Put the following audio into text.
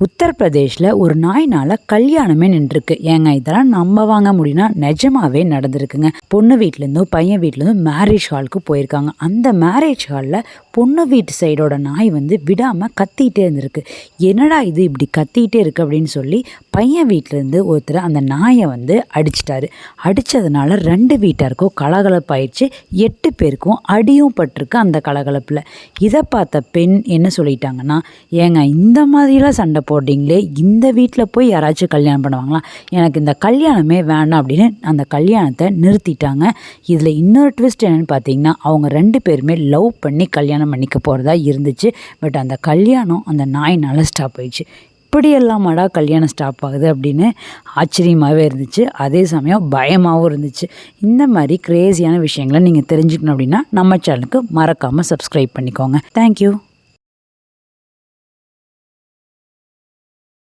உத்தரப்பிரதேஷில் ஒரு நாய்னால கல்யாணமே நின்றுருக்கு. ஏங்க இதெல்லாம் நம்ப வாங்க முடியும்னா நிஜமாவே நடந்திருக்குங்க. பொண்ணு வீட்டிலேருந்தும் பையன் வீட்டிலேருந்தும் மேரேஜ் ஹாலுக்கு போயிருக்காங்க. அந்த மேரேஜ் ஹாலில் பொண்ணு வீட்டு சைடோட நாய் விடாமல் கத்திக்கிட்டே இருந்திருக்கு. என்னடா இது இப்படி கத்திக்கிட்டே இருக்குது அப்படின்னு சொல்லி பையன் வீட்டிலேருந்து ஒருத்தர் அந்த நாயை அடிச்சிட்டாரு. அடித்ததுனால 2 வீட்டாருக்கும் கலகலப்பாயிடுச்சு. 8 பேருக்கும் அடியும் பட்டிருக்கு அந்த கலகலப்பில். இதை பார்த்த பெண் என்ன சொல்லிட்டாங்கன்னா, ஏங்க இந்த மாதிரிலாம் சண்டை போடுறீங்களே, இந்த வீட்டில் போய் யாராச்சும் கல்யாணம் பண்ணுவாங்களா? எனக்கு இந்த கல்யாணமே வேண்டாம் அப்படின்னு அந்த கல்யாணத்தை நிறுத்திட்டாங்க. இதில் இன்னொரு ட்விஸ்ட் என்னென்னு பார்த்தீங்கன்னா, அவங்க 2 பேருமே லவ் பண்ணி கல்யாணம் பண்ணிக்க போகிறதா இருந்துச்சு. பட் அந்த கல்யாணம் அந்த நாயினால் ஸ்டாப் ஆயிடுச்சு. இப்படியெல்லாமாடா கல்யாணம் ஸ்டாப் ஆகுது அப்படின்னு ஆச்சரியமாகவே இருந்துச்சு. அதே சமயம் பயமாகவும் இருந்துச்சு. இந்த மாதிரி க்ரேஸியான விஷயங்களை நீங்கள் தெரிஞ்சுக்கணும் அப்படின்னா நம்ம சேனலுக்கு மறக்காமல் சப்ஸ்கிரைப் பண்ணிக்கோங்க. தேங்க்யூ.